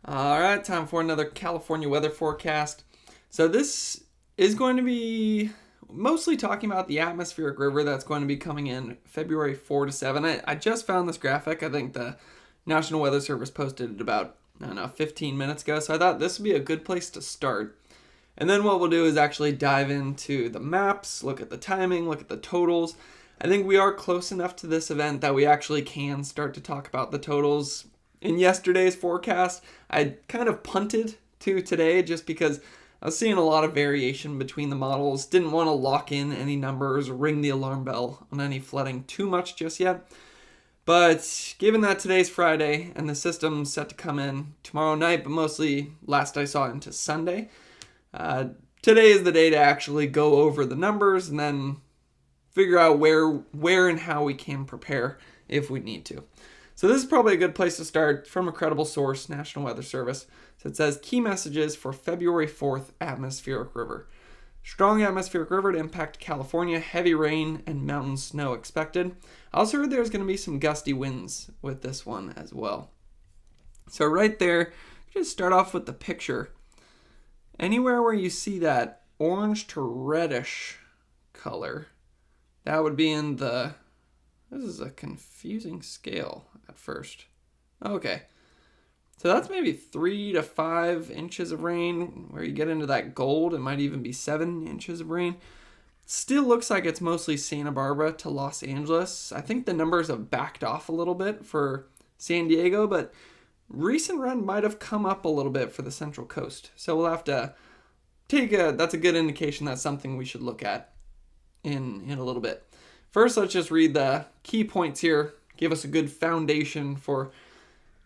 All right, time for another California weather forecast. So, this is going to be mostly talking about the atmospheric river that's going to be coming in February 4 to 7. I just found this graphic. I think the National Weather Service posted it about, 15 minutes ago. So, I thought this would be a good place to start. And then what we'll do is actually dive into the maps, look at the timing, look at the totals. I think we are close enough to this event that we actually can start to talk about the totals. In yesterday's forecast, I kind of punted to today just because I was seeing a lot of variation between the models. Didn't want to lock in any numbers or ring the alarm bell on any flooding too much just yet. But given that today's Friday and the system's set to come in tomorrow night, but mostly last I saw into Sunday, today is the day to actually go over the numbers and then figure out where and how we can prepare if we need to. So this is probably a good place to start from a credible source, National Weather Service. So it says key messages for February 4th atmospheric river. Strong atmospheric river to impact California, heavy rain and mountain snow expected. I also heard there's going to be some gusty winds with this one as well. So right there, just start off with the picture. Anywhere where you see that orange to reddish color, that would be in the... This is a confusing scale at first. Okay. So that's maybe 3 to 5 inches of rain. Where you get into that gold, it might even be 7 inches of rain. Still looks like it's mostly Santa Barbara to Los Angeles. I think the numbers have backed off a little bit for San Diego, but recent run might have come up a little bit for the Central Coast. So we'll have to that's a good indication. That's something we should look at in a little bit. First, let's just read the key points here, give us a good foundation for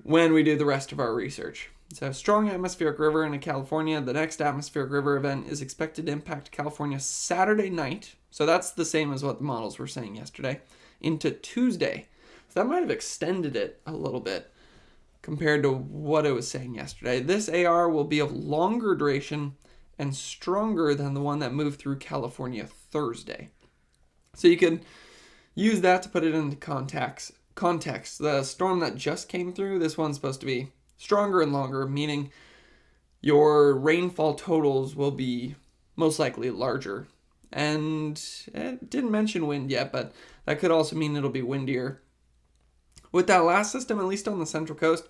when we do the rest of our research. So, strong atmospheric river in California. The next atmospheric river event is expected to impact California Saturday night. So that's the same as what the models were saying yesterday, into Tuesday. So that might have extended it a little bit compared to what it was saying yesterday. This AR will be of longer duration and stronger than the one that moved through California Thursday. So you can use that to put it into context. The storm that just came through, this one's supposed to be stronger and longer, meaning your rainfall totals will be most likely larger. And it didn't mention wind yet, but that could also mean it'll be windier. With that last system, at least on the Central Coast,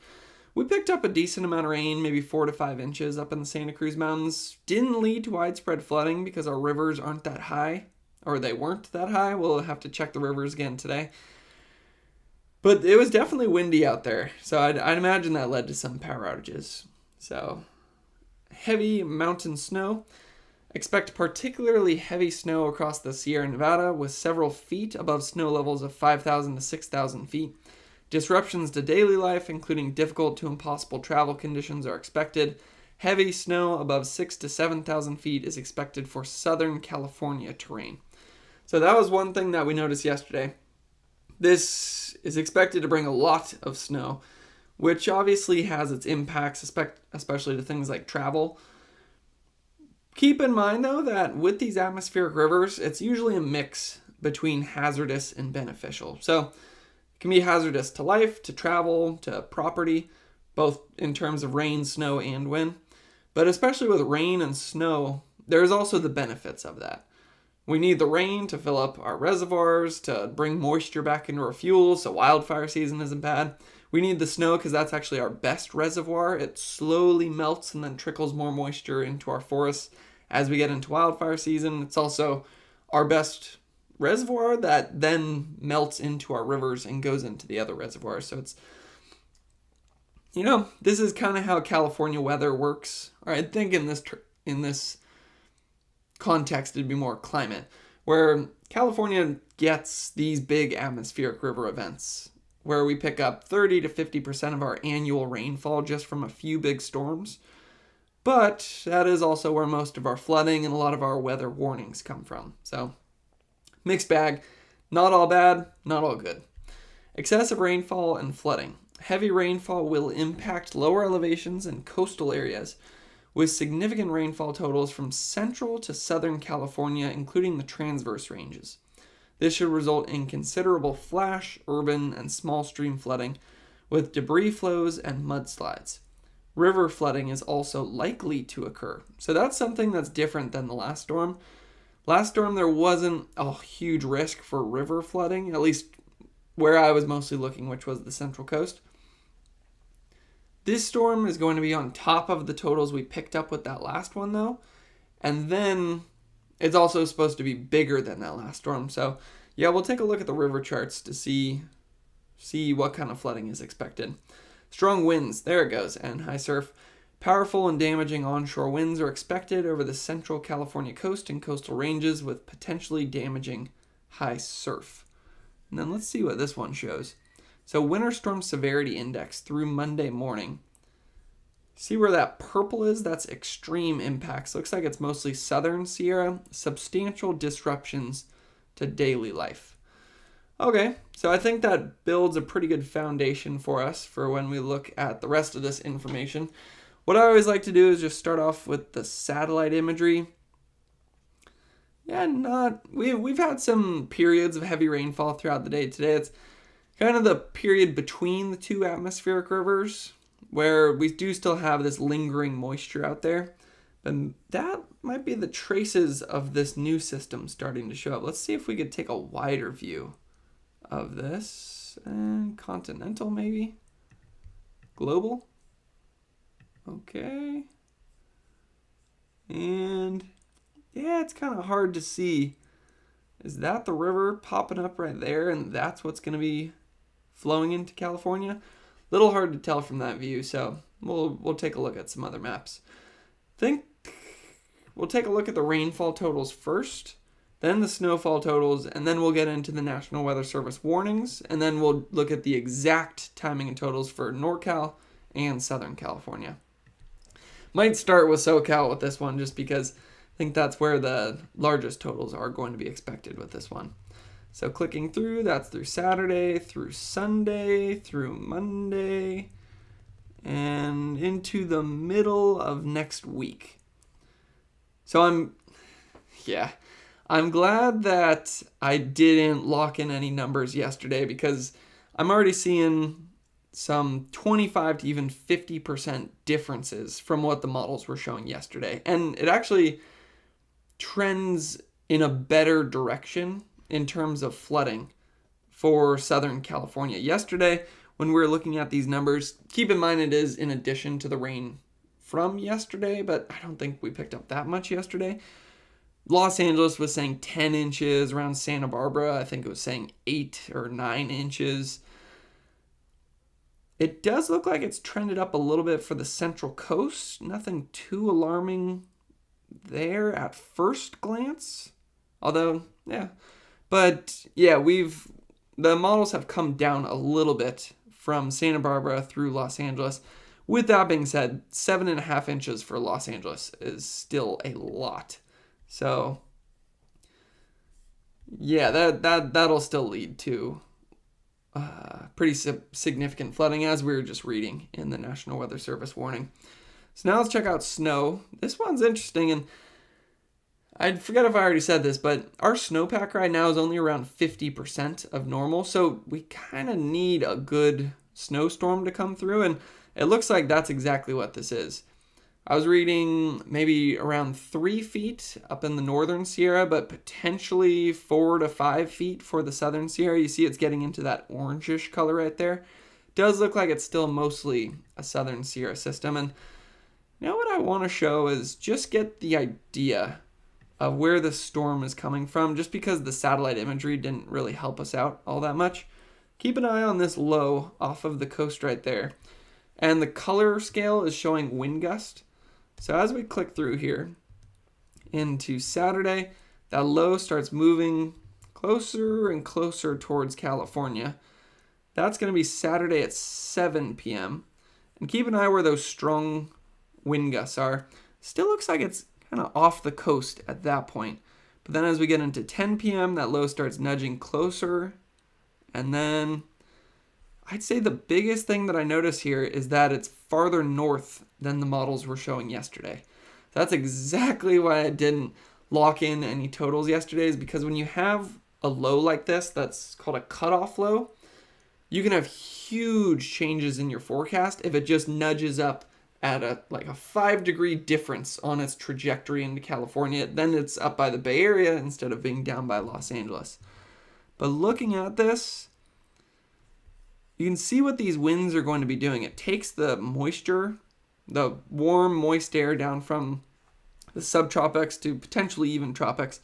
we picked up a decent amount of rain, maybe 4 to 5 inches up in the Santa Cruz Mountains. Didn't lead to widespread flooding because our rivers aren't that high. Or they weren't that high. We'll have to check the rivers again today. But it was definitely windy out there. So I'd imagine that led to some power outages. So heavy mountain snow. Expect particularly heavy snow across the Sierra Nevada with several feet above snow levels of 5,000 to 6,000 feet. Disruptions to daily life, including difficult to impossible travel conditions, are expected. Heavy snow above 6,000 to 7,000 feet is expected for Southern California terrain. So that was one thing that we noticed yesterday. This is expected to bring a lot of snow, which obviously has its impacts, especially to things like travel. Keep in mind, though, that with these atmospheric rivers, it's usually a mix between hazardous and beneficial. So it can be hazardous to life, to travel, to property, both in terms of rain, snow, and wind. But especially with rain and snow, there's also the benefits of that. We need the rain to fill up our reservoirs, to bring moisture back into our fuel, so wildfire season isn't bad. We need the snow because that's actually our best reservoir. It slowly melts and then trickles more moisture into our forests as we get into wildfire season. It's also our best reservoir that then melts into our rivers and goes into the other reservoirs. So it's, this is kind of how California weather works. Or I think in this context, it'd be more climate, where California gets these big atmospheric river events where we pick up 30 to 50% of our annual rainfall just from a few big storms. But that is also where most of our flooding and a lot of our weather warnings come from. So, mixed bag. Not all bad, not all good. Excessive rainfall and flooding. Heavy rainfall will impact lower elevations and coastal areas, with significant rainfall totals from central to southern California, including the transverse ranges. This should result in considerable flash, urban, and small stream flooding, with debris flows and mudslides. river flooding is also likely to occur. So that's something that's different than the last storm. Last storm, there wasn't a huge risk for river flooding, at least where I was mostly looking, which was the Central Coast. This storm is going to be on top of the totals we picked up with that last one, though. And then it's also supposed to be bigger than that last storm. So, yeah, we'll take a look at the river charts to see what kind of flooding is expected. Strong winds, there it goes, and high surf. Powerful and damaging onshore winds are expected over the central California coast and coastal ranges with potentially damaging high surf. And then let's see what this one shows. So winter storm severity index through Monday morning. See where that purple is? That's extreme impacts. Looks like it's mostly southern Sierra. Substantial disruptions to daily life. Okay, so I think that builds a pretty good foundation for us for when we look at the rest of this information. What I always like to do is just start off with the satellite imagery. Yeah, we've had some periods of heavy rainfall throughout the day today. It's kind of the period between the two atmospheric rivers where we do still have this lingering moisture out there. But that might be the traces of this new system starting to show up. Let's see if we could take a wider view of this. And continental maybe? Global? Okay. And yeah, it's kind of hard to see. Is that the river popping up right there and that's what's going to be flowing into California? Little hard to tell from that view, so we'll take a look at some other maps. Think we'll take a look at the rainfall totals first, then the snowfall totals, and then we'll get into the National Weather Service warnings, and then we'll look at the exact timing and totals for NorCal and Southern California. Might start with SoCal with this one just because I think that's where the largest totals are going to be expected with this one. So clicking through, that's through Saturday, through Sunday, through Monday, and into the middle of next week. So I'm glad that I didn't lock in any numbers yesterday because I'm already seeing some 25 to even 50% differences from what the models were showing yesterday. And it actually trends in a better direction in terms of flooding for Southern California. Yesterday, when we were looking at these numbers, keep in mind it is in addition to the rain from yesterday, but I don't think we picked up that much yesterday. Los Angeles was saying 10 inches. Around Santa Barbara, I think it was saying 8 or 9 inches. It does look like it's trended up a little bit for the Central Coast. Nothing too alarming there at first glance. Although, yeah. But, yeah, the models have come down a little bit from Santa Barbara through Los Angeles. With that being said, 7.5 inches for Los Angeles is still a lot. So, yeah, that'll still lead to pretty significant flooding, as we were just reading in the National Weather Service warning. So now let's check out snow. This one's interesting, and I forget if I already said this, but our snowpack right now is only around 50% of normal, so we kind of need a good snowstorm to come through, and it looks like that's exactly what this is. I was reading maybe around 3 feet up in the northern Sierra, but potentially 4 to 5 feet for the southern Sierra. You see it's getting into that orangish color right there. Does look like it's still mostly a southern Sierra system. And you know what I want to show is just get the idea of where the storm is coming from, just because the satellite imagery didn't really help us out all that much. Keep an eye on this low off of the coast right there. And the color scale is showing wind gust. So as we click through here into Saturday, that low starts moving closer and closer towards California. That's going to be Saturday at 7 p.m. And keep an eye where those strong wind gusts are. Still looks like it's kind of off the coast at that point. But then as we get into 10 p.m., that low starts nudging closer. And then I'd say the biggest thing that I notice here is that it's farther north than the models were showing yesterday. That's exactly why I didn't lock in any totals yesterday, is because when you have a low like this, that's called a cutoff low, you can have huge changes in your forecast if it just nudges up at a 5-degree difference on its trajectory into California. Then it's up by the Bay Area instead of being down by Los Angeles. But looking at this, you can see what these winds are going to be doing. It takes the moisture, the warm, moist air down from the subtropics to potentially even tropics,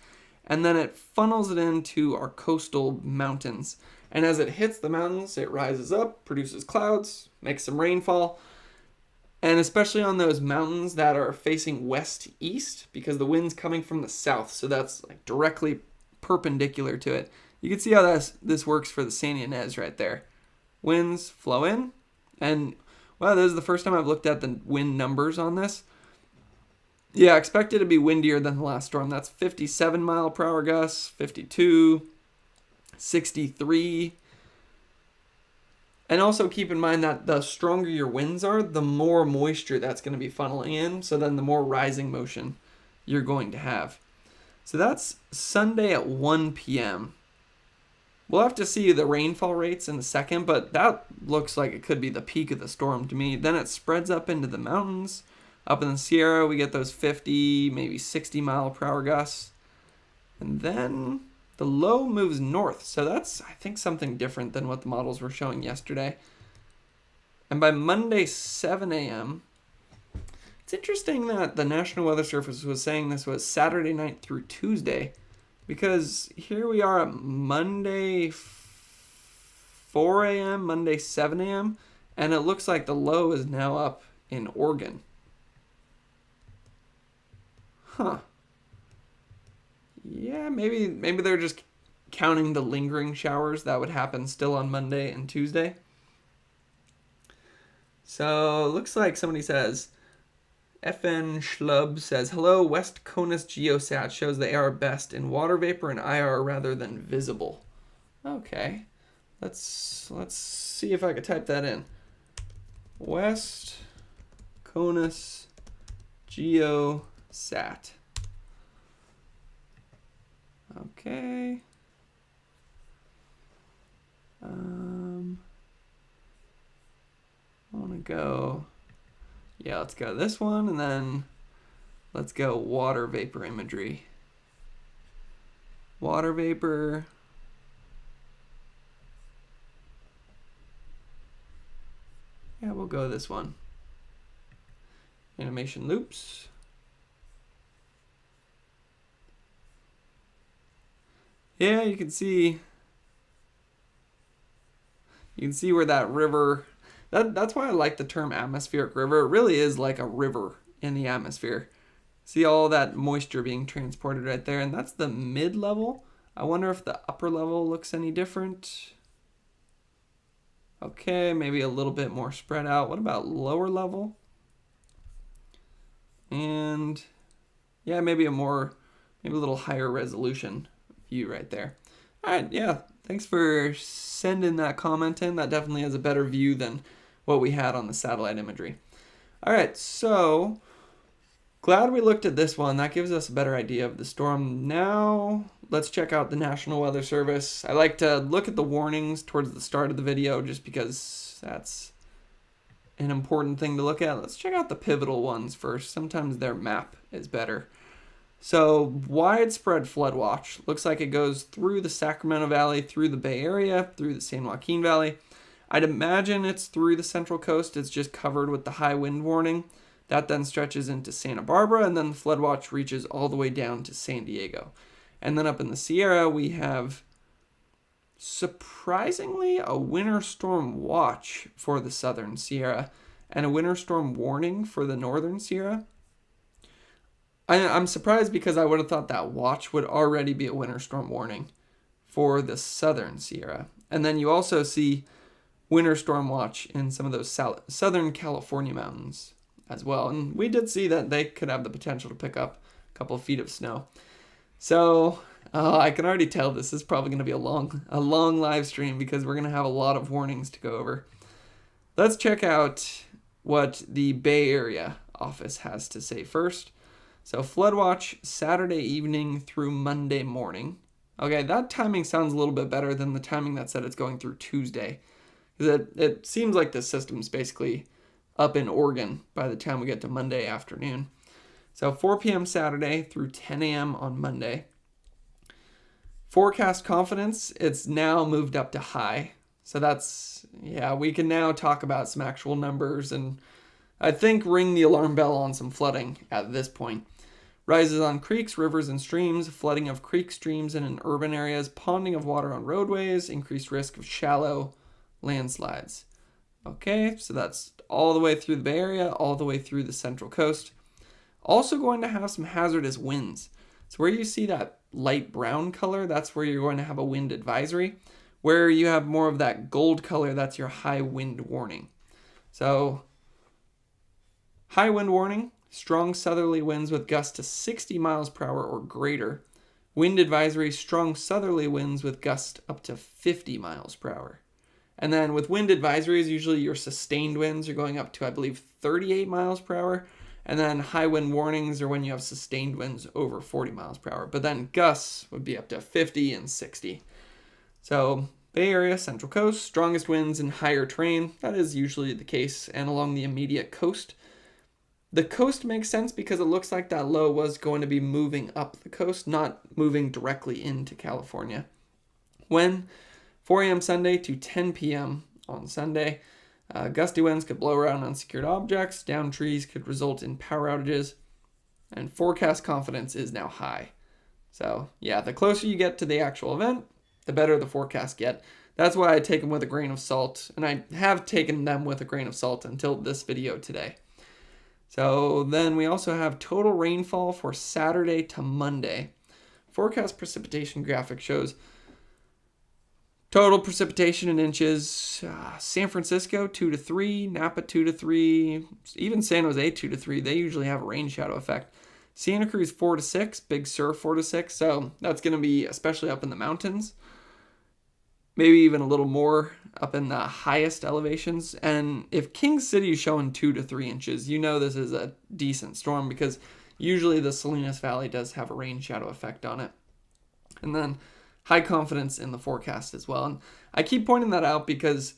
and then it funnels it into our coastal mountains. And as it hits the mountains, it rises up, produces clouds, makes some rainfall, and especially on those mountains that are facing west-east, because the wind's coming from the south, so that's directly perpendicular to it. You can see how this works for the San Ynez right there. Winds flow in, and wow, this is the first time I've looked at the wind numbers on this. Yeah, expect it to be windier than the last storm. That's 57 mile per hour gusts, 52, 63. And also keep in mind that the stronger your winds are, the more moisture that's going to be funneling in. So then the more rising motion you're going to have. So that's Sunday at 1 p.m. We'll have to see the rainfall rates in a second, but that looks like it could be the peak of the storm to me. Then it spreads up into the mountains. Up in the Sierra, we get those 50, maybe 60 mile per hour gusts. And then the low moves north. So that's, I think, something different than what the models were showing yesterday. And by Monday, 7 a.m., it's interesting that the National Weather Service was saying this was Saturday night through Tuesday, because here we are at Monday 4 a.m., Monday 7 a.m., and it looks like the low is now up in Oregon. Huh. Yeah, maybe they're just counting the lingering showers that would happen still on Monday and Tuesday. So, looks like somebody says, FN Schlub says, hello, West Conus Geosat shows the AR best in water vapor and IR rather than visible. Okay. Let's see if I could type that in. West Conus Geosat. Okay. I want to go. Yeah, let's go this one, and then let's go water vapor imagery. Water vapor. Yeah, we'll go this one. Animation loops. Yeah, you can see where that river, that's why I like the term atmospheric river. It really is like a river in the atmosphere. See all that moisture being transported right there, and that's the mid-level. I wonder if the upper level looks any different. Okay, maybe a little bit more spread out. What about lower level? And yeah, maybe a little higher resolution view right there. All right, yeah, thanks for sending that comment in. That definitely has a better view than what we had on the satellite imagery. All right, so glad we looked at this one. That gives us a better idea of the storm. Now let's check out the National Weather Service. I like to look at the warnings towards the start of the video just because that's an important thing to look at. Let's check out the pivotal ones first. Sometimes their map is better. So widespread flood watch. Looks like it goes through the Sacramento Valley, through the Bay Area, through the San Joaquin Valley. I'd imagine it's through the Central Coast. It's just covered with the high wind warning. That then stretches into Santa Barbara, and then the flood watch reaches all the way down to San Diego. And then up in the Sierra, we have, surprisingly, a winter storm watch for the southern Sierra and a winter storm warning for the northern Sierra. I'm surprised because I would have thought that watch would already be a winter storm warning for the southern Sierra. And then you also see winter storm watch in some of those southern California mountains as well. And we did see that they could have the potential to pick up a couple of feet of snow. So I can already tell this is probably going to be a long live stream because we're going to have a lot of warnings to go over. Let's check out what the Bay Area office has to say first. So flood watch Saturday evening through Monday morning. Okay, that timing sounds a little bit better than the timing that said it's going through Tuesday. Because it seems like the system's basically up in Oregon by the time we get to Monday afternoon. So 4 p.m. Saturday through 10 a.m. on Monday. Forecast confidence, it's now moved up to high. So that's, we can now talk about some actual numbers and I think ring the alarm bell on some flooding at this point. Rises on creeks, rivers, and streams, flooding of creek streams and in urban areas, ponding of water on roadways, increased risk of shallow landslides. Okay, so that's all the way through the Bay Area, all the way through the Central Coast. Also going to have some hazardous winds. So where you see that light brown color, that's where you're going to have a wind advisory. Where you have more of that gold color, that's your high wind warning. So high wind warning, strong southerly winds with gusts to 60 miles per hour or greater. Wind advisory, strong southerly winds with gusts up to 50 miles per hour. And then with wind advisories, usually your sustained winds are going up to, I believe, 38 miles per hour. And then high wind warnings are when you have sustained winds over 40 miles per hour. But then gusts would be up to 50 and 60. So Bay Area, Central Coast, strongest winds in higher terrain. That is usually the case. And along the immediate coast. The coast makes sense because it looks like that low was going to be moving up the coast, not moving directly into California. When 4 a.m. Sunday to 10 p.m. on Sunday, gusty winds could blow around unsecured objects, down trees could result in power outages, and forecast confidence is now high. So, the closer you get to the actual event, the better the forecasts get. That's why I take them with a grain of salt, and I have taken them with a grain of salt until this video today. So then we also have total rainfall for Saturday to Monday. Forecast precipitation graphic shows total precipitation in inches. San Francisco 2 to 3, Napa 2 to 3, even San Jose 2 to 3. They usually have a rain shadow effect. Santa Cruz 4 to 6, Big Sur 4 to 6. So that's going to be especially up in the mountains. Maybe even a little more up in the highest elevations. And if King City is showing 2 to 3 inches, you know this is a decent storm because usually the Salinas Valley does have a rain shadow effect on it. And then high confidence in the forecast as well. And I keep pointing that out because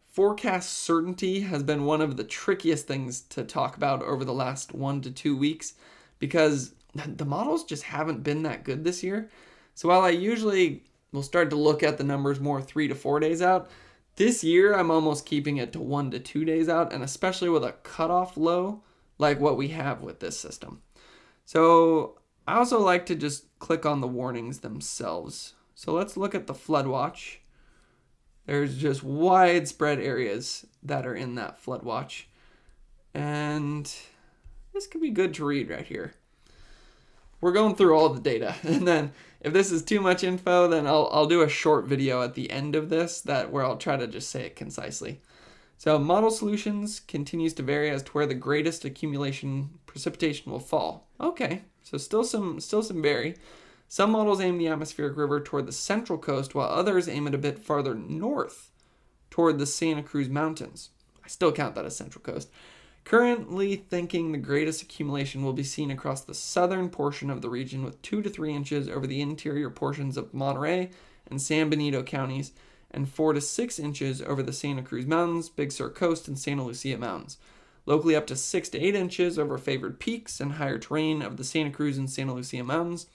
forecast certainty has been one of the trickiest things to talk about over the last 1 to 2 weeks because the models just haven't been that good this year. So while I usually will start to look at the numbers more 3 to 4 days out, this year I'm almost keeping it to 1 to 2 days out, and especially with a cutoff low like what we have with this system. So I also like to just click on the warnings themselves. So let's look at the flood watch. There's just widespread areas that are in that flood watch. And this could be good to read right here. We're going through all the data. And then if this is too much info, then I'll do a short video at the end of this where I'll try to just say it concisely. So model solutions continues to vary as to where the greatest accumulation precipitation will fall. Okay, so still some vary. Some models aim the atmospheric river toward the central coast, while others aim it a bit farther north toward the Santa Cruz Mountains. I still count that as central coast. Currently thinking the greatest accumulation will be seen across the southern portion of the region with 2 to 3 inches over the interior portions of Monterey and San Benito counties, and 4 to 6 inches over the Santa Cruz Mountains, Big Sur Coast, and Santa Lucia Mountains. Locally up to 6 to 8 inches over favored peaks and higher terrain of the Santa Cruz and Santa Lucia Mountains.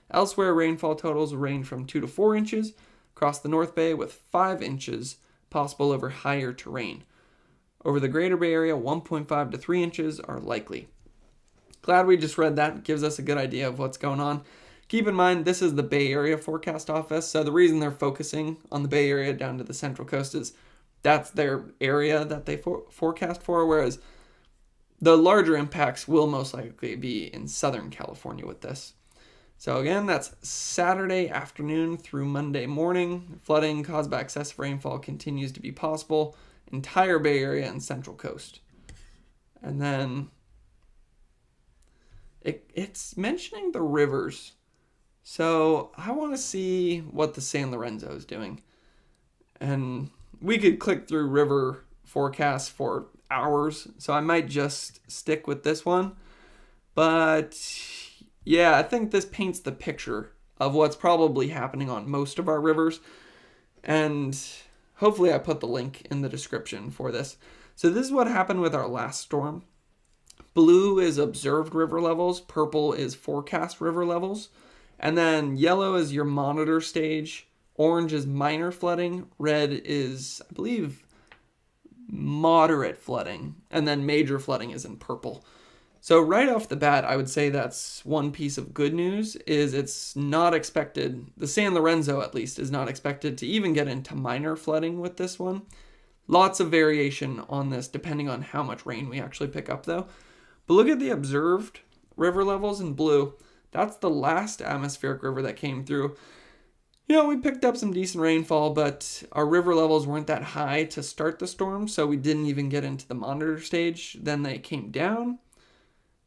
Elsewhere, rainfall totals range from 2 to 4 inches across the North Bay, with 5 inches possible over higher terrain. Over the Greater Bay Area, 1.5 to 3 inches are likely. Glad we just read that. It gives us a good idea of what's going on. Keep in mind, this is the Bay Area Forecast Office, so the reason they're focusing on the Bay Area down to the Central Coast is that's their area that they forecast for, whereas the larger impacts will most likely be in Southern California with this. So again, that's Saturday afternoon through Monday morning. Flooding caused by excessive rainfall continues to be possible. Entire Bay Area and Central Coast. And then it's mentioning the rivers. So I want to see what the San Lorenzo is doing. And we could click through river forecasts for hours. So I might just stick with this one. But yeah, I think this paints the picture of what's probably happening on most of our rivers. And hopefully I put the link in the description for this. So this is what happened with our last storm. Blue is observed river levels, purple is forecast river levels, and then yellow is your monitor stage, orange is minor flooding, red is, I believe, moderate flooding, and then major flooding is in purple. So right off the bat, I would say that's one piece of good news, is it's not expected, the San Lorenzo at least, is not expected to even get into minor flooding with this one. Lots of variation on this depending on how much rain we actually pick up though. But look at the observed river levels in blue. That's the last atmospheric river that came through. We picked up some decent rainfall, but our river levels weren't that high to start the storm, so we didn't even get into the monitor stage. Then they came down.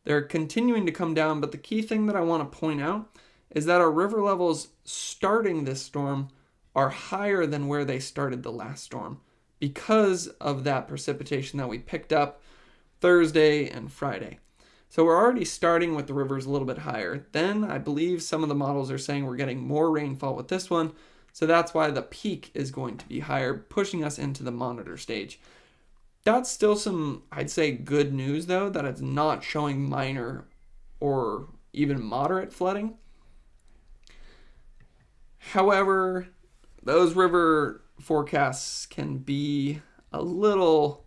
They're continuing to come down, but the key thing that I want to point out is that our river levels starting this storm are higher than where they started the last storm because of that precipitation that we picked up Thursday and Friday. So we're already starting with the rivers a little bit higher. Then I believe some of the models are saying we're getting more rainfall with this one. So that's why the peak is going to be higher, pushing us into the monitor stage. That's still some, I'd say, good news though, that it's not showing minor or even moderate flooding. However, those river forecasts can be a little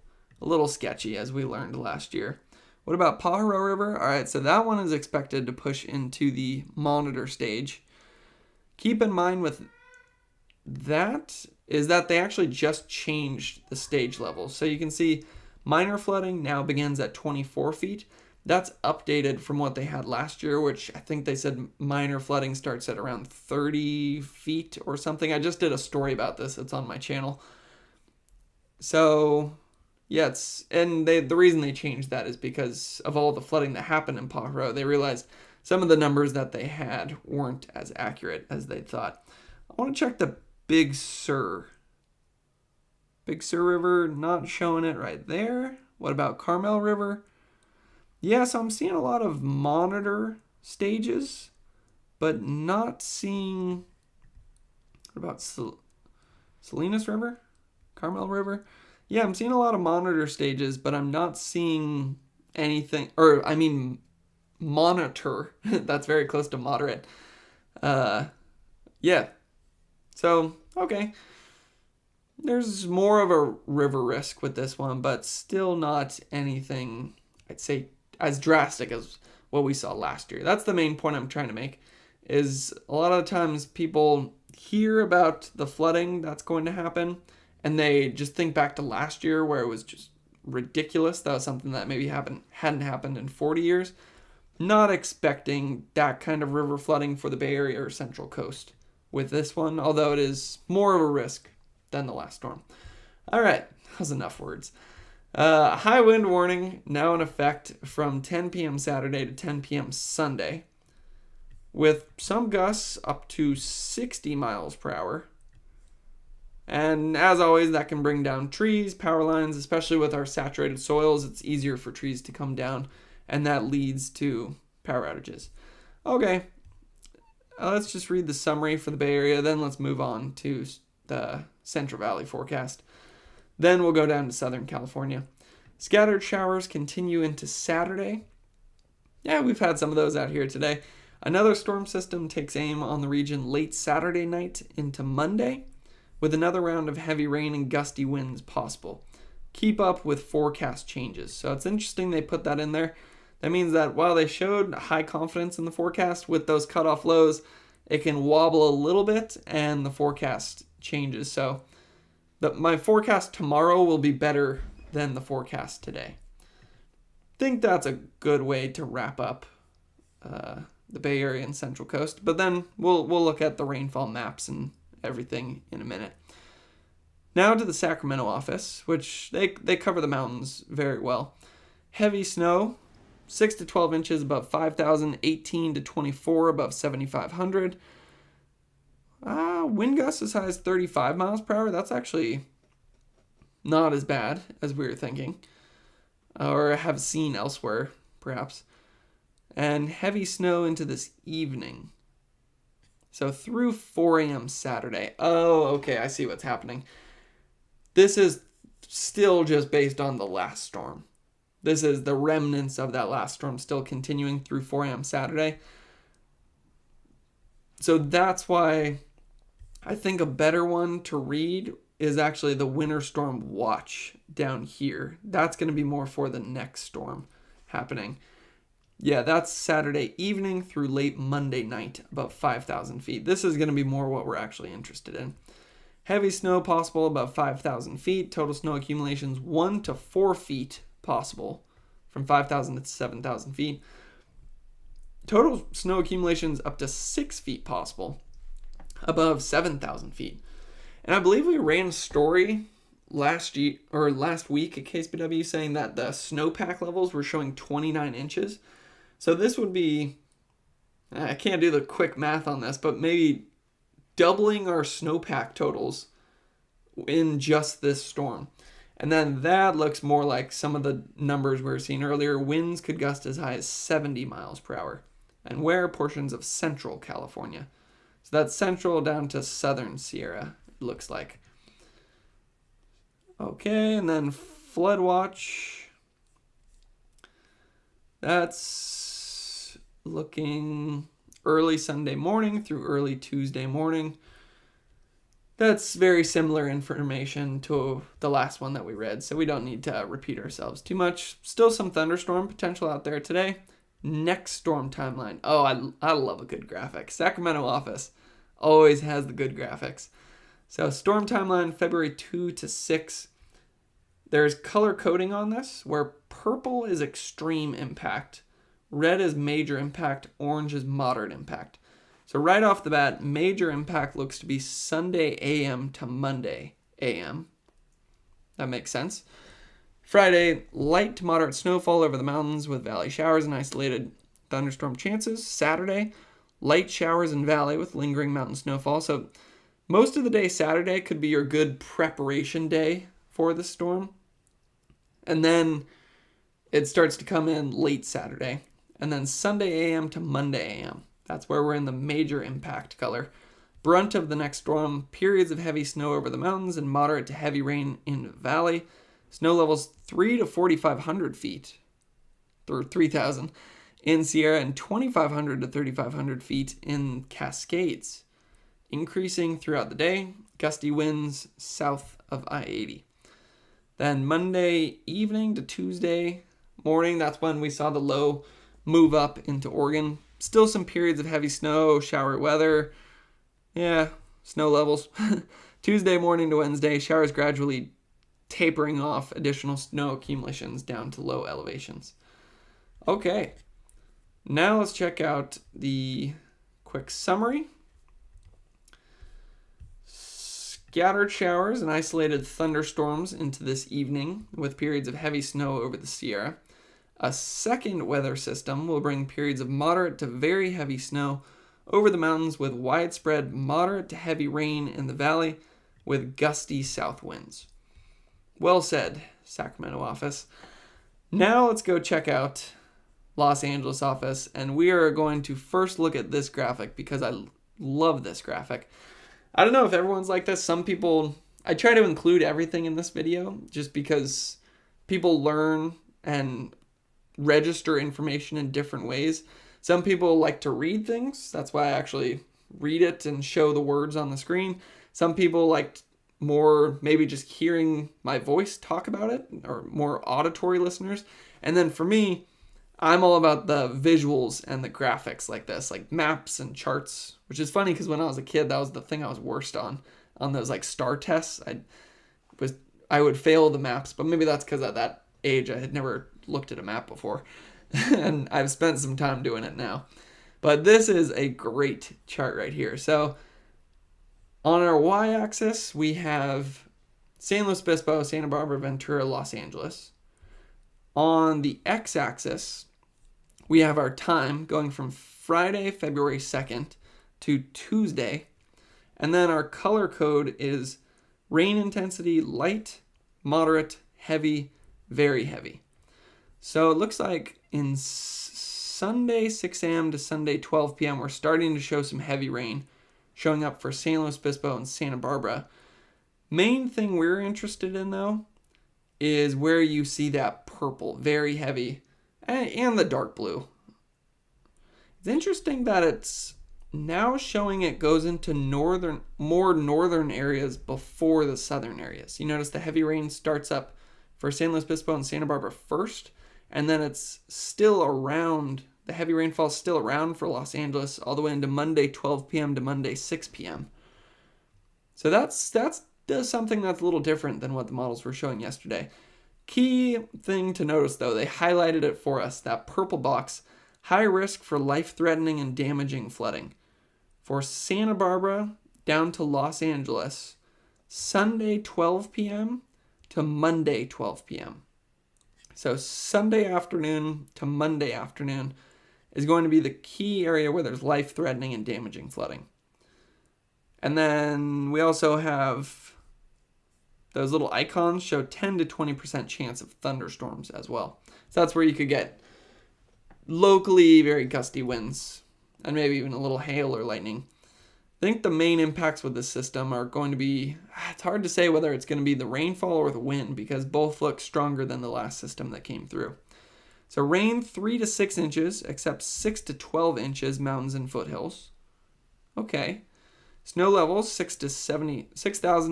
sketchy, as we learned last year. What about Pajaro River? All right, so that one is expected to push into the monitor stage. Keep in mind with that is that they actually just changed the stage level. So you can see minor flooding now begins at 24 feet. That's updated from what they had last year, which I think they said minor flooding starts at around 30 feet or something. I just did a story about this. It's on my channel. So yeah, the reason they changed that is because of all the flooding that happened in Pajaro. They realized some of the numbers that they had weren't as accurate as they thought. I want to check the Big Sur. Big Sur River, not showing it right there. What about Carmel River? Yeah, so I'm seeing a lot of monitor stages, but not seeing... What about Salinas River? Carmel River? Yeah, I'm seeing a lot of monitor stages, but I'm not seeing anything... monitor. That's very close to moderate. Yeah. So, okay. There's more of a river risk with this one, but still not anything, I'd say, as drastic as what we saw last year. That's the main point I'm trying to make, is a lot of the times people hear about the flooding that's going to happen, and they just think back to last year where it was just ridiculous. That was something that maybe hadn't happened in 40 years. Not expecting that kind of river flooding for the Bay Area or Central Coast with this one, although it is more of a risk than the last storm. All right, that was enough words. High wind warning now in effect from 10 p.m. Saturday to 10 p.m. Sunday, with some gusts up to 60 miles per hour. And as always, that can bring down trees, power lines, especially with our saturated soils. It's easier for trees to come down, and that leads to power outages. Okay, let's just read the summary for the Bay Area, then let's move on to the Central Valley forecast. Then we'll go down to Southern California. Scattered showers continue into Saturday. Yeah, we've had some of those out here today. Another storm system takes aim on the region late Saturday night into Monday, with another round of heavy rain and gusty winds possible. Keep up with forecast changes. So it's interesting they put that in there. That means that while they showed high confidence in the forecast with those cutoff lows, it can wobble a little bit and the forecast changes. So my forecast tomorrow will be better than the forecast today. I think that's a good way to wrap up the Bay Area and Central Coast. But then we'll look at the rainfall maps and everything in a minute. Now to the Sacramento office, which they cover the mountains very well. Heavy snow, 6 to 12 inches above 5,000, 18 to 24 above 7,500. Wind gusts as high as 35 miles per hour. That's actually not as bad as we were thinking, or have seen elsewhere, perhaps. And heavy snow into this evening. So through 4 a.m. Saturday. Oh, okay, I see what's happening. This is still just based on the last storm. This is the remnants of that last storm still continuing through 4 a.m. Saturday. So that's why I think a better one to read is actually the winter storm watch down here. That's going to be more for the next storm happening. Yeah, that's Saturday evening through late Monday night, about 5,000 feet. This is going to be more what we're actually interested in. Heavy snow possible about 5,000 feet. Total snow accumulations 1 to 4 feet possible from 5,000 to 7,000 feet. Total snow accumulations up to 6 feet possible above 7,000 feet. And I believe we ran a story last week at KSBW saying that the snowpack levels were showing 29 inches. So this would be, I can't do the quick math on this, but maybe doubling our snowpack totals in just this storm. And then that looks more like some of the numbers we were seeing earlier. Winds could gust as high as 70 miles per hour. And where portions of central California. So that's central down to southern Sierra, it looks like. Okay, and then flood watch. That's looking early Sunday morning through early Tuesday morning. That's very similar information to the last one that we read, so we don't need to repeat ourselves too much. Still some thunderstorm potential out there today. Next storm timeline. Oh, I love a good graphic. Sacramento office always has the good graphics. So storm timeline, February 2 to 6. There's color coding on this, where purple is extreme impact, red is major impact, orange is moderate impact. So right off the bat, major impact looks to be Sunday a.m. to Monday a.m. That makes sense. Friday, light to moderate snowfall over the mountains with valley showers and isolated thunderstorm chances. Saturday, light showers in valley with lingering mountain snowfall. So most of the day Saturday could be your good preparation day for the storm. And then it starts to come in late Saturday. And then Sunday a.m. to Monday a.m. That's where we're in the major impact color. Brunt of the next storm, periods of heavy snow over the mountains and moderate to heavy rain in the valley. Snow levels 3 to 4,500 feet, or 3,000 in Sierra, and 2,500 to 3,500 feet in Cascades. Increasing throughout the day, gusty winds south of I-80. Then Monday evening to Tuesday morning, that's when we saw the low move up into Oregon. Still some periods of heavy snow, shower weather. Yeah, snow levels. Tuesday morning to Wednesday, showers gradually tapering off, additional snow accumulations down to low elevations. Okay, now let's check out the quick summary. Scattered showers and isolated thunderstorms into this evening with periods of heavy snow over the Sierra. A second weather system will bring periods of moderate to very heavy snow over the mountains with widespread moderate to heavy rain in the valley with gusty south winds. Well said, Sacramento office. Now let's go check out Los Angeles office, and we are going to first look at this graphic because I love this graphic. I don't know if everyone's like this. Some people, I try to include everything in this video just because people learn and register information in different ways. Some people like to read things. That's why I actually read it and show the words on the screen. Some people like more maybe just hearing my voice talk about it, or more auditory listeners. And then for me, I'm all about the visuals and the graphics like this, like maps and charts, which is funny because when I was a kid, that was the thing I was worst on those like star tests. I would fail the maps, but maybe that's because at that age I had never looked at a map before. And I've spent some time doing it now. But this is a great chart right here. So on our y-axis, we have San Luis Obispo, Santa Barbara, Ventura, Los Angeles. On the x-axis, we have our time going from Friday, February 2nd to Tuesday. And then our color code is rain intensity, light, moderate, heavy, very heavy. So it looks like in Sunday 6 a.m. to Sunday 12 p.m., we're starting to show some heavy rain showing up for San Luis Obispo and Santa Barbara. Main thing we're interested in, though, is where you see that purple, very heavy, and the dark blue. It's interesting that it's now showing it goes into more northern areas before the southern areas. You notice the heavy rain starts up for San Luis Obispo and Santa Barbara first, and then it's still around, the heavy rainfall is still around for Los Angeles all the way into Monday 12 p.m. to Monday 6 p.m. So that's something that's a little different than what the models were showing yesterday. Key thing to notice though, they highlighted it for us, that purple box, high risk for life-threatening and damaging flooding. For Santa Barbara down to Los Angeles, Sunday 12 p.m. to Monday 12 p.m. So Sunday afternoon to Monday afternoon is going to be the key area where there's life-threatening and damaging flooding. And then we also have those little icons show 10 to 20% chance of thunderstorms as well. So that's where you could get locally very gusty winds and maybe even a little hail or lightning. I think the main impacts with this system are going to be, it's hard to say whether it's going to be the rainfall or the wind because both look stronger than the last system that came through. So rain 3 to 6 inches, except 6 to 12 inches mountains and foothills. Okay. Snow levels 6,000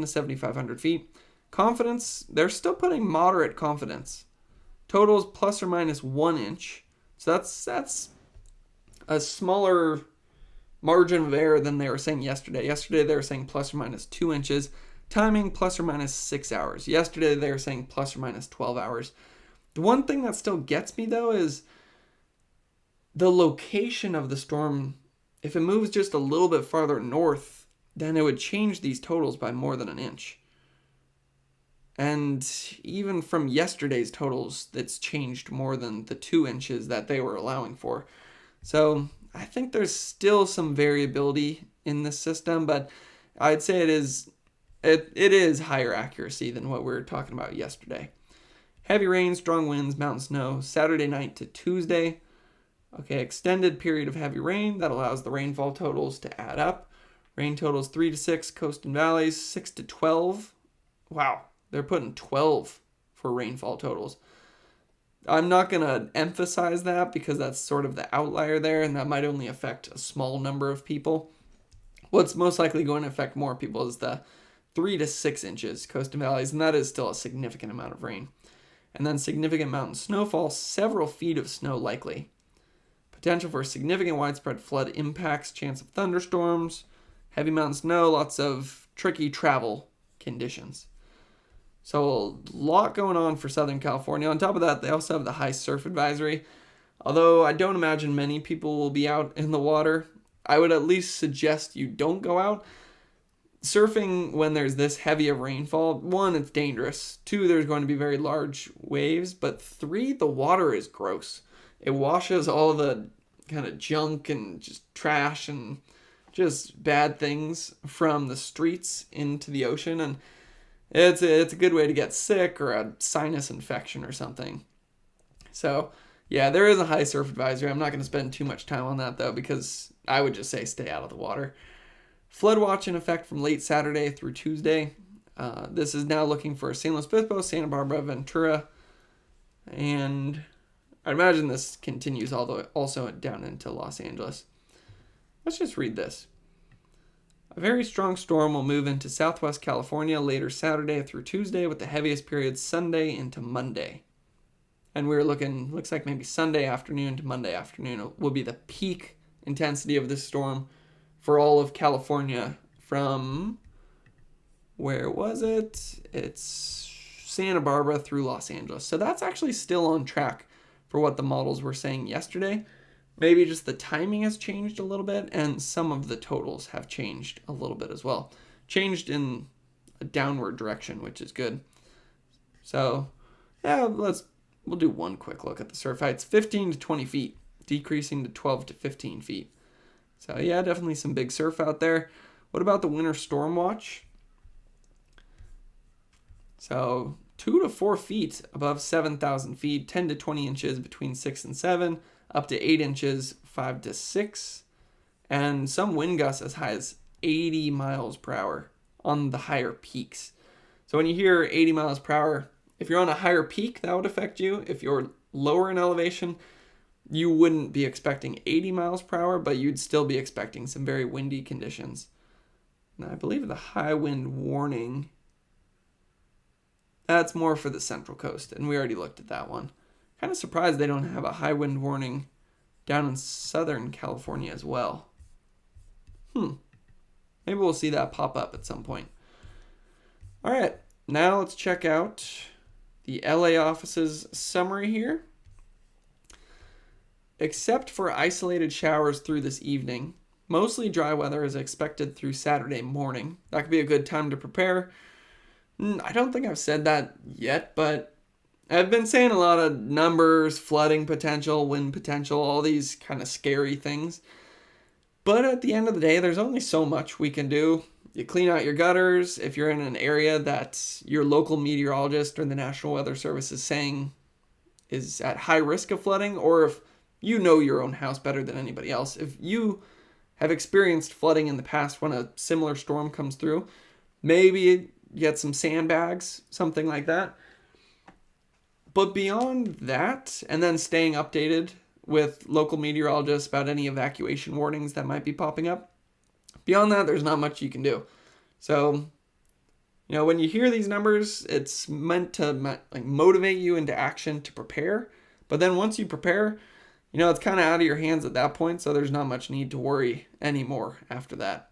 to 7,500 feet. Confidence, they're still putting moderate confidence. Totals plus or minus 1 inch. So that's a smaller margin of error than they were saying yesterday. Yesterday they were saying plus or minus 2 inches. Timing plus or minus 6 hours. Yesterday they were saying plus or minus 12 hours. The one thing that still gets me though is the location of the storm. If it moves just a little bit farther north, then it would change these totals by more than an inch. And even from yesterday's totals, it's changed more than the 2 inches that they were allowing for. So I think there's still some variability in this system, but I'd say it is higher accuracy than what we were talking about yesterday. Heavy rain, strong winds, mountain snow, Saturday night to Tuesday. Okay, extended period of heavy rain. That allows the rainfall totals to add up. Rain totals 3 to 6, coast and valleys, 6 to 12. Wow, they're putting 12 for rainfall totals. I'm not going to emphasize that because that's sort of the outlier there, and that might only affect a small number of people. What's most likely going to affect more people is the 3 to 6 inches, coast and valleys, and that is still a significant amount of rain. And then significant mountain snowfall, several feet of snow likely. Potential for significant widespread flood impacts, chance of thunderstorms, heavy mountain snow, lots of tricky travel conditions. So a lot going on for Southern California. On top of that, they also have the high surf advisory. Although I don't imagine many people will be out in the water, I would at least suggest you don't go out. Surfing when there's this heavy of rainfall, 1, it's dangerous. 2, there's going to be very large waves. But 3, the water is gross. It washes all the kind of junk and just trash and just bad things from the streets into the ocean. And it's a good way to get sick or a sinus infection or something. So, yeah, there is a high surf advisory. I'm not going to spend too much time on that, though, because I would just say stay out of the water. Flood watch in effect from late Saturday through Tuesday. This is now looking for San Luis Obispo, Santa Barbara, Ventura, and I'd imagine this continues also down into Los Angeles. Let's just read this. A very strong storm will move into southwest California later Saturday through Tuesday with the heaviest period Sunday into Monday. And we're looking, looks like maybe Sunday afternoon to Monday afternoon will be the peak intensity of this storm for all of California from, where was it? It's Santa Barbara through Los Angeles. So that's actually still on track for what the models were saying yesterday. Maybe just the timing has changed a little bit, and some of the totals have changed a little bit as well. Changed in a downward direction, which is good. So, yeah, we'll do one quick look at the surf heights. 15 to 20 feet, decreasing to 12 to 15 feet. So, yeah, definitely some big surf out there. What about the winter storm watch? So, 2 to 4 feet above 7,000 feet, 10 to 20 inches between 6 and 7, up to 8 inches, 5 to 6, and some wind gusts as high as 80 miles per hour on the higher peaks. So when you hear 80 miles per hour, If you're on a higher peak, that would affect you. If you're lower in elevation, you wouldn't be expecting 80 miles per hour, but you'd still be expecting some very windy conditions. And I believe the high wind warning, that's more for the Central Coast, and we already looked at that one. Kind of surprised they don't have a high wind warning down in Southern California as well. Maybe we'll see that pop up at some point. All right, now let's check out the LA office's summary here. Except for isolated showers through this evening, mostly dry weather is expected through Saturday morning. That could be a good time to prepare. I don't think I've said that yet, but I've been saying a lot of numbers, flooding potential, wind potential, all these kind of scary things. But at the end of the day, there's only so much we can do. You clean out your gutters. If you're in an area that your local meteorologist or the National Weather Service is saying is at high risk of flooding, or if you know your own house better than anybody else. If you have experienced flooding in the past when a similar storm comes through, maybe get some sandbags, something like that. But beyond that, and then staying updated with local meteorologists about any evacuation warnings that might be popping up, beyond that, there's not much you can do. So, when you hear these numbers, it's meant to motivate you into action to prepare. But then once you prepare, it's kind of out of your hands at that point, so there's not much need to worry anymore after that.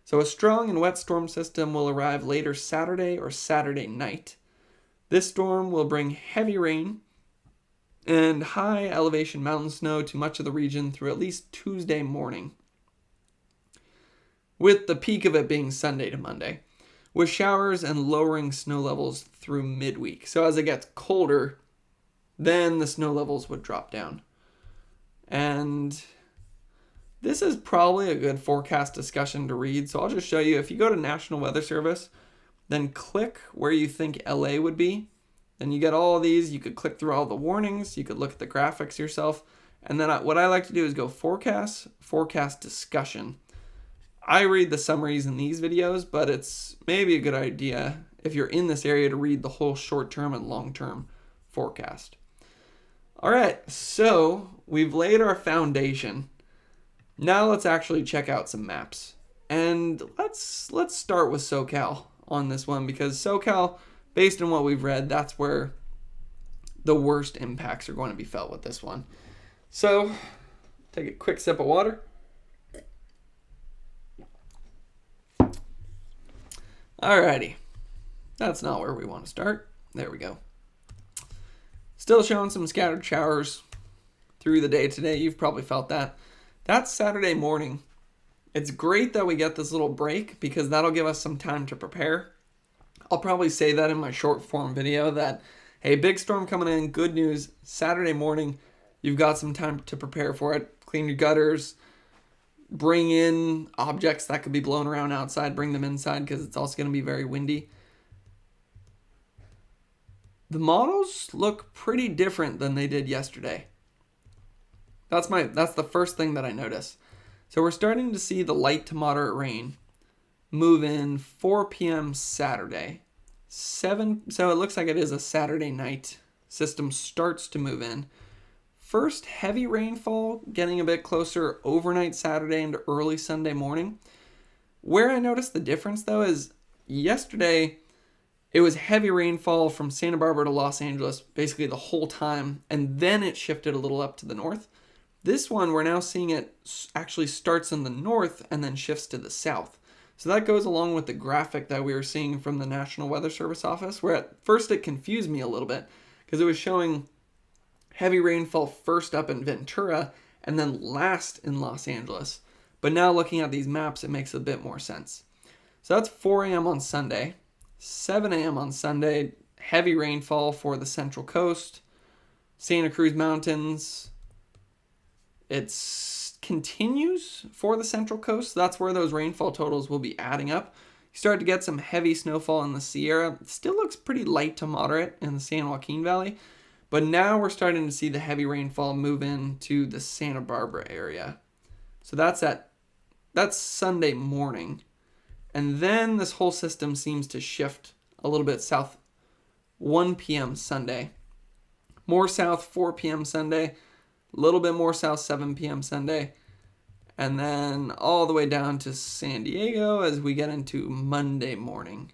So a strong and wet storm system will arrive later Saturday or Saturday night. This storm will bring heavy rain and high elevation mountain snow to much of the region through at least Tuesday morning, with the peak of it being Sunday to Monday, with showers and lowering snow levels through midweek. So as it gets colder, then the snow levels would drop down. And this is probably a good forecast discussion to read. So I'll just show you. If you go to National Weather Service, then click where you think LA would be. Then you get all of these. You could click through all the warnings. You could look at the graphics yourself. And then what I like to do is go forecast discussion. I read the summaries in these videos, but it's maybe a good idea if you're in this area to read the whole short-term and long-term forecast. All right, so we've laid our foundation. Now let's actually check out some maps. And let's start with SoCal on this one, because SoCal, based on what we've read, that's where the worst impacts are going to be felt with this one. So, take a quick sip of water. Alrighty, that's not where we want to start. There we go. Still showing some scattered showers through the day today. You've probably felt that. That's Saturday morning. It's great that we get this little break because that'll give us some time to prepare. I'll probably say that in my short form video that, hey, big storm coming in, good news, Saturday morning, you've got some time to prepare for it. Clean your gutters, bring in objects that could be blown around outside, bring them inside because it's also going to be very windy. The models look pretty different than they did yesterday. That's the first thing that I notice. So we're starting to see the light to moderate rain move in 4 p.m. Saturday. So it looks like it is a Saturday night. System starts to move in. First heavy rainfall getting a bit closer overnight Saturday into early Sunday morning. Where I noticed the difference though is yesterday it was heavy rainfall from Santa Barbara to Los Angeles basically the whole time, and then it shifted a little up to the north. This one, we're now seeing it actually starts in the north and then shifts to the south. So that goes along with the graphic that we were seeing from the National Weather Service office, where at first it confused me a little bit because it was showing heavy rainfall first up in Ventura and then last in Los Angeles. But now looking at these maps, it makes a bit more sense. So that's 4 a.m. on Sunday. 7 a.m. on Sunday, heavy rainfall for the Central Coast, Santa Cruz Mountains. It continues for the Central Coast. That's where those rainfall totals will be adding up. You start to get some heavy snowfall in the Sierra. It still looks pretty light to moderate in the San Joaquin Valley. But now we're starting to see the heavy rainfall move into the Santa Barbara area. So that's Sunday morning. And then this whole system seems to shift a little bit 1 p.m. Sunday. More south, 4 p.m. Sunday. A little bit more south, 7 p.m. Sunday. And then all the way down to San Diego as we get into Monday morning.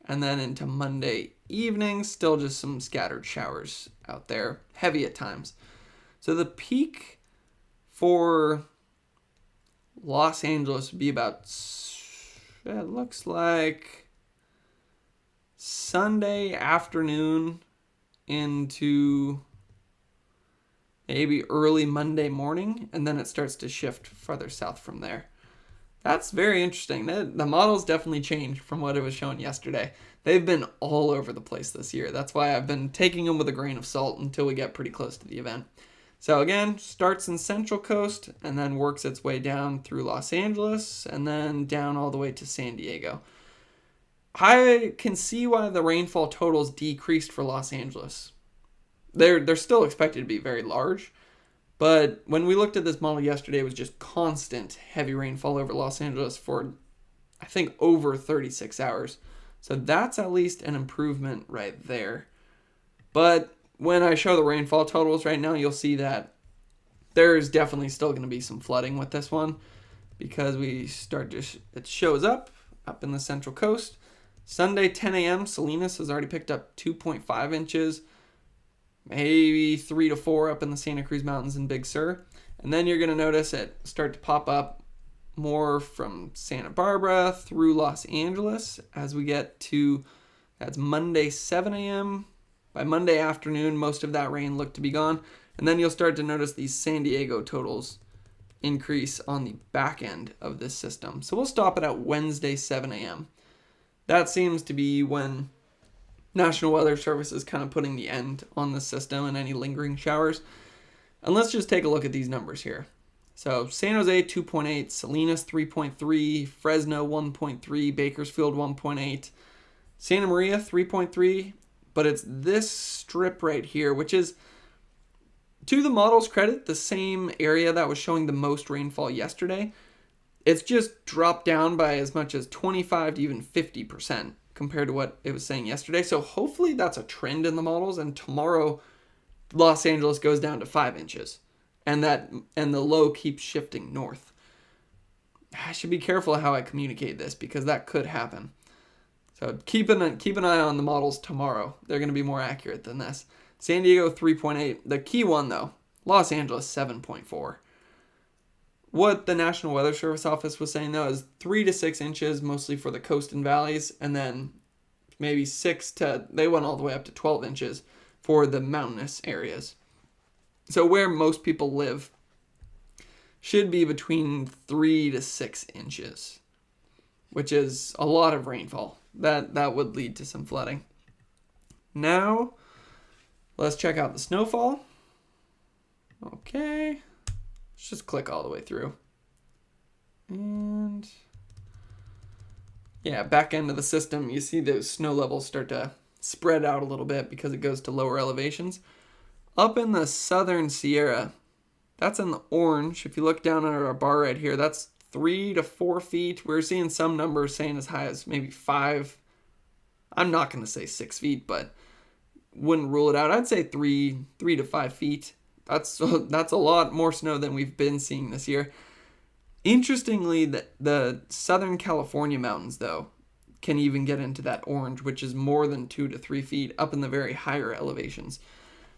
And then into Monday evening, still just some scattered showers out there, heavy at times. So the peak for Los Angeles would be about, it looks like Sunday afternoon into maybe early Monday morning, and then it starts to shift farther south from there. That's very interesting. The models definitely changed from what it was showing yesterday. They've been all over the place this year. That's why I've been taking them with a grain of salt until we get pretty close to the event. So again, starts in Central Coast and then works its way down through Los Angeles and then down all the way to San Diego. I can see why the rainfall totals decreased for Los Angeles. They're still expected to be very large, but when we looked at this model yesterday, it was just constant heavy rainfall over Los Angeles for, I think, over 36 hours. So that's at least an improvement right there. But when I show the rainfall totals right now, you'll see that there's definitely still going to be some flooding with this one because it shows up in the Central Coast. Sunday, 10 a.m., Salinas has already picked up 2.5 inches. Maybe 3 to 4 up in the Santa Cruz Mountains and Big Sur. And then you're going to notice it start to pop up more from Santa Barbara through Los Angeles as we get to, that's Monday 7 a.m. By Monday afternoon, most of that rain looked to be gone. And then you'll start to notice these San Diego totals increase on the back end of this system. So we'll stop it at Wednesday 7 a.m. That seems to be when National Weather Service is kind of putting the end on the system and any lingering showers. And let's just take a look at these numbers here. So San Jose 2.8, Salinas 3.3, Fresno 1.3, Bakersfield 1.8, Santa Maria 3.3, but it's this strip right here, which is, to the model's credit, the same area that was showing the most rainfall yesterday. It's just dropped down by as much as 25 to even 50% compared to what it was saying yesterday. So hopefully that's a trend in the models, and tomorrow Los Angeles goes down to 5 inches and the low keeps shifting north. I should be careful how I communicate this because that could happen. So keep an eye on the models tomorrow. They're going to be more accurate than this. San Diego 3.8. The key one though, Los Angeles 7.4. What the National Weather Service office was saying though is 3 to 6 inches mostly for the coast and valleys, and then maybe they went all the way up to 12 inches for the mountainous areas. So where most people live should be between 3 to 6 inches, which is a lot of rainfall. That would lead to some flooding. Now, let's check out the snowfall. Okay. Let's just click all the way through. And yeah, back end of the system, you see those snow levels start to spread out a little bit because it goes to lower elevations. Up in the southern Sierra, that's in the orange. If you look down at our bar right here, that's 3 to 4 feet. We're seeing some numbers saying as high as maybe 5. I'm not going to say 6 feet, but wouldn't rule it out. I'd say 3 to 5 feet. That's a lot more snow than we've been seeing this year. Interestingly, the Southern California mountains, though, can even get into that orange, which is more than 2 to 3 feet up in the very higher elevations.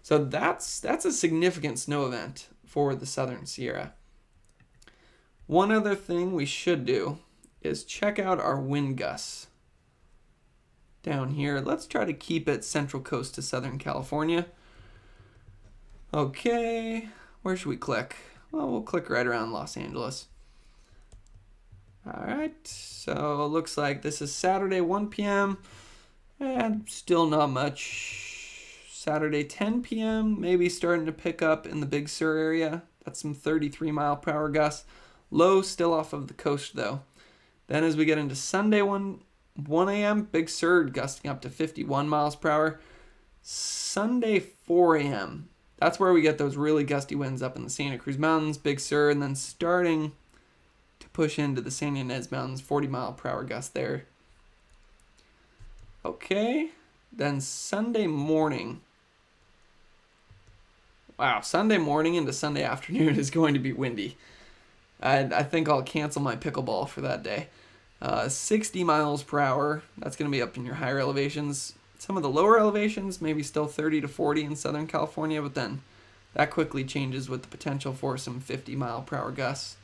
So that's a significant snow event for the Southern Sierra. One other thing we should do is check out our wind gusts down here. Let's try to keep it Central Coast to Southern California. Okay, where should we click? Well, we'll click right around Los Angeles. All right, so it looks like this is Saturday 1 p.m. and still not much. Saturday 10 p.m. maybe starting to pick up in the Big Sur area. That's some 33 mile per hour gusts. Low still off of the coast though. Then as we get into Sunday 1 a.m., Big Sur gusting up to 51 miles per hour. Sunday 4 a.m. That's where we get those really gusty winds up in the Santa Cruz Mountains, Big Sur, and then starting to push into the San Ynez Mountains, 40 mile per hour gust there. Okay, Then Sunday morning. Wow, Sunday morning into Sunday afternoon is going to be windy. I think I'll cancel my pickleball for that day. 60 miles per hour. That's going to be up in your higher elevations. Some of the lower elevations, maybe still 30 to 40 in Southern California, but then that quickly changes with the potential for some 50 mile per hour gusts.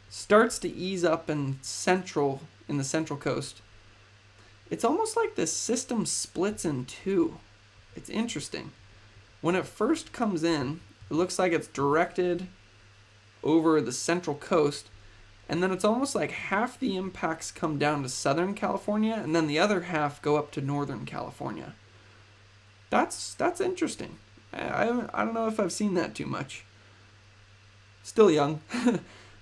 Starts to ease up in the central coast. It's almost like this system splits in two. It's interesting. When it first comes in, it looks like it's directed over the central coast, and then it's almost like half the impacts come down to Southern California, and then the other half go up to Northern California. That's interesting. I don't know if I've seen that too much. Still young.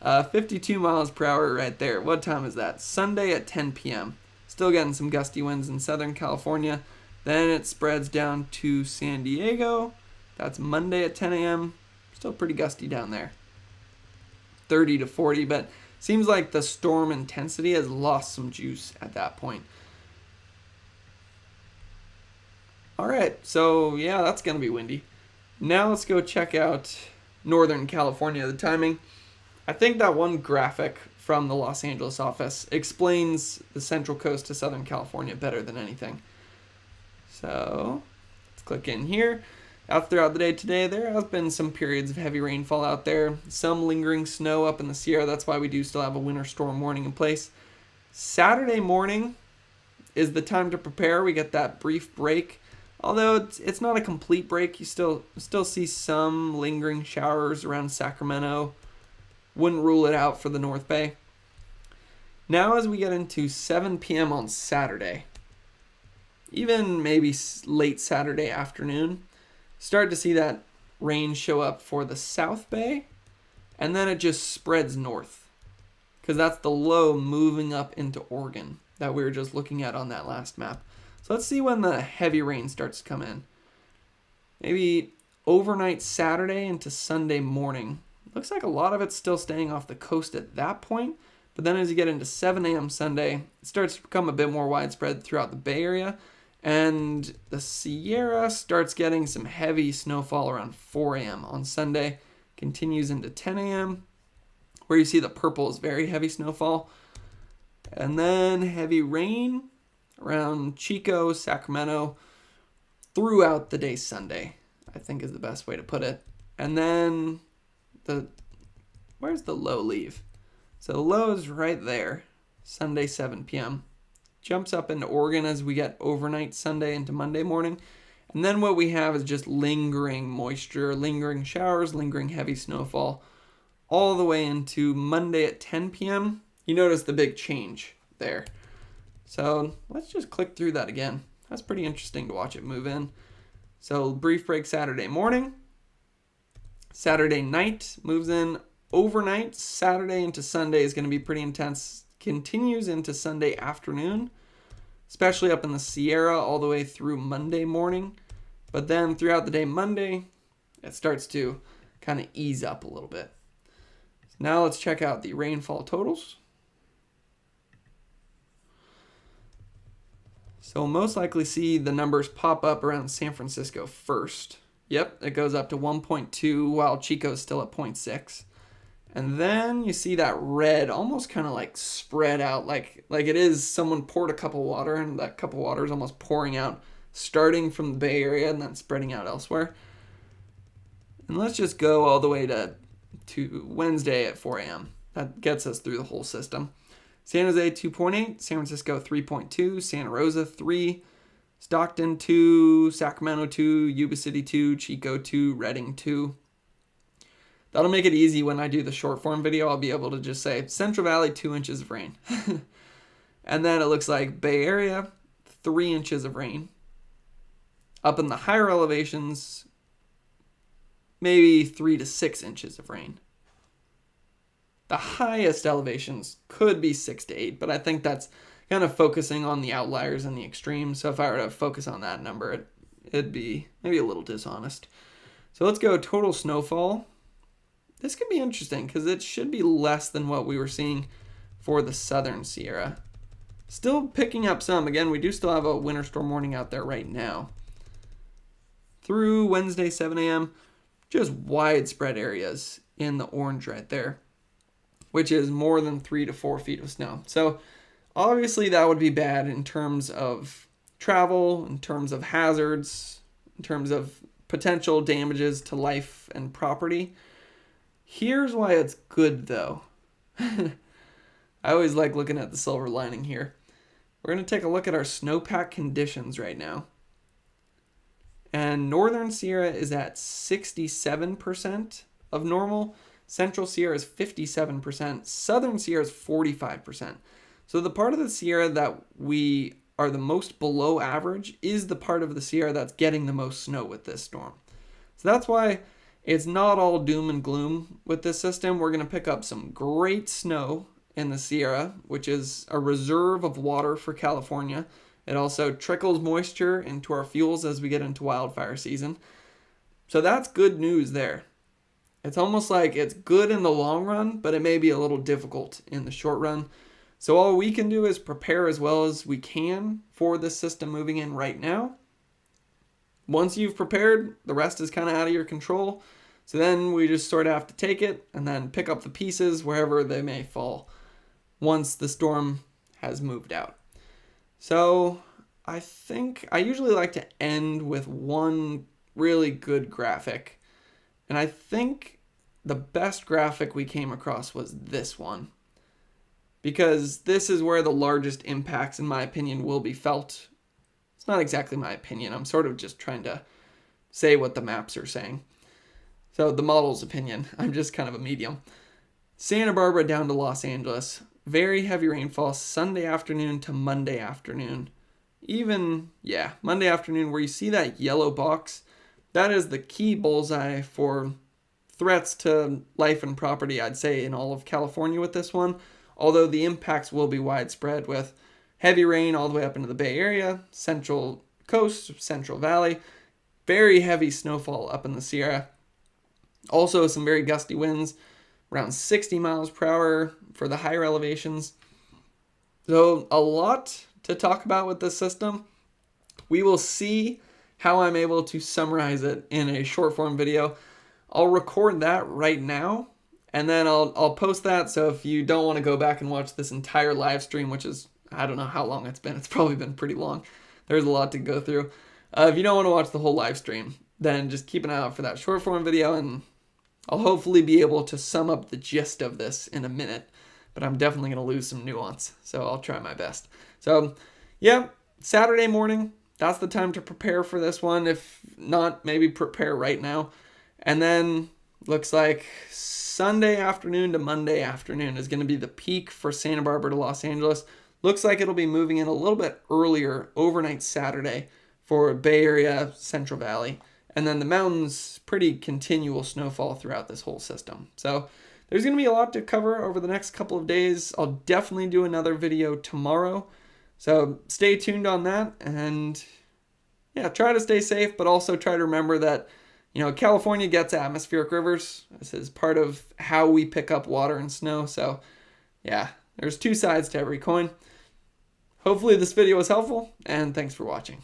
52 miles per hour right there. What time is that? Sunday at 10 p.m. Still getting some gusty winds in Southern California. Then it spreads down to San Diego. That's Monday at 10 a.m. Still pretty gusty down there. 30 to 40, but seems like the storm intensity has lost some juice at that point. All right, so yeah, that's going to be windy. Now let's go check out Northern California. The timing, I think that one graphic from the Los Angeles office explains the central coast to Southern California better than anything. So let's click in here. Out throughout the day today, there has been some periods of heavy rainfall out there. Some lingering snow up in the Sierra. That's why we do still have a winter storm warning in place. Saturday morning is the time to prepare. We get that brief break. Although it's not a complete break. You still see some lingering showers around Sacramento. Wouldn't rule it out for the North Bay. Now as we get into 7 p.m. on Saturday, even maybe late Saturday afternoon, start to see that rain show up for the South Bay, and then it just spreads north because that's the low moving up into Oregon that we were just looking at on that last map. So let's see when the heavy rain starts to come in. Maybe overnight Saturday into Sunday morning. Looks like a lot of it's still staying off the coast at that point, but then as you get into 7 a.m. Sunday, it starts to become a bit more widespread throughout the Bay Area. And the Sierra starts getting some heavy snowfall around 4 a.m. on Sunday. Continues into 10 a.m. where you see the purple is very heavy snowfall. And then heavy rain around Chico, Sacramento throughout the day Sunday, I think is the best way to put it. And then where's the low leave? So the low is right there, Sunday 7 p.m. Jumps up into Oregon as we get overnight Sunday into Monday morning. And then what we have is just lingering moisture, lingering showers, lingering heavy snowfall, all the way into Monday at 10 p.m. You notice the big change there. So let's just click through that again. That's pretty interesting to watch it move in. So brief break Saturday morning. Saturday night moves in overnight. Saturday into Sunday is going to be pretty intense. Continues into Sunday afternoon, especially up in the Sierra all the way through Monday morning. But then throughout the day Monday, it starts to kind of ease up a little bit. So now let's check out the rainfall totals. So we'll most likely see the numbers pop up around San Francisco first. Yep, it goes up to 1.2 while Chico's still at 0.6. And then you see that red almost kind of like spread out like it is someone poured a cup of water and that cup of water is almost pouring out, starting from the Bay Area and then spreading out elsewhere. And let's just go all the way to Wednesday at 4 a.m. That gets us through the whole system. San Jose 2.8, San Francisco 3.2, Santa Rosa 3, Stockton 2, Sacramento 2, Yuba City 2, Chico 2, Redding 2. That'll make it easy when I do the short form video. I'll be able to just say Central Valley 2 inches of rain. And then it looks like Bay Area 3 inches of rain. Up in the higher elevations, maybe 3 to 6 inches of rain. The highest elevations could be 6 to 8, but I think that's kind of focusing on the outliers and the extremes. So if I were to focus on that number, it'd be maybe a little dishonest. So let's go total snowfall. This could be interesting because it should be less than what we were seeing for the Southern Sierra. Still picking up some. Again, we do still have a winter storm warning out there right now. Through Wednesday, 7 a.m., just widespread areas in the orange right there, which is more than 3 to 4 feet of snow. So obviously that would be bad in terms of travel, in terms of hazards, in terms of potential damages to life and property. Here's why it's good though. I always like looking at the silver lining here. We're going to take a look at our snowpack conditions right now. And Northern Sierra is at 67% of normal. Central Sierra is 57%. Southern Sierra is 45%. So the part of the Sierra that we are the most below average is the part of the Sierra that's getting the most snow with this storm. So that's why it's not all doom and gloom with this system. We're going to pick up some great snow in the Sierra, which is a reserve of water for California. It also trickles moisture into our fuels as we get into wildfire season. So that's good news there. It's almost like it's good in the long run, but it may be a little difficult in the short run. So all we can do is prepare as well as we can for this system moving in right now. Once you've prepared, the rest is kind of out of your control. So then we just sort of have to take it and then pick up the pieces wherever they may fall once the storm has moved out. So I think I usually like to end with one really good graphic. And I think the best graphic we came across was this one. Because this is where the largest impacts, in my opinion, will be felt. It's not exactly my opinion. I'm sort of just trying to say what the maps are saying. So the model's opinion. I'm just kind of a medium. Santa Barbara down to Los Angeles. Very heavy rainfall Sunday afternoon to Monday afternoon. Monday afternoon where you see that yellow box. That is the key bullseye for threats to life and property, I'd say, in all of California with this one. Although the impacts will be widespread with heavy rain all the way up into the Bay Area, Central Coast, Central Valley. Very heavy snowfall up in the Sierra. Also some very gusty winds, around 60 miles per hour for the higher elevations. So a lot to talk about with this system. We will see how I'm able to summarize it in a short form video. I'll record that right now, and then I'll post that. So if you don't want to go back and watch this entire live stream, which is, I don't know how long it's been. It's probably been pretty long. There's a lot to go through. If you don't want to watch the whole live stream, then just keep an eye out for that short form video, and I'll hopefully be able to sum up the gist of this in a minute, but I'm definitely going to lose some nuance, so I'll try my best. So, yeah, Saturday morning, that's the time to prepare for this one. If not, maybe prepare right now. And then, looks like Sunday afternoon to Monday afternoon is going to be the peak for Santa Barbara to Los Angeles. Looks like it'll be moving in a little bit earlier overnight Saturday for Bay Area, Central Valley. And then the mountains, pretty continual snowfall throughout this whole system. So there's going to be a lot to cover over the next couple of days. I'll definitely do another video tomorrow. So stay tuned on that. And yeah, try to stay safe, but also try to remember that, California gets atmospheric rivers. This is part of how we pick up water and snow. So yeah, there's two sides to every coin. Hopefully this video was helpful, and thanks for watching.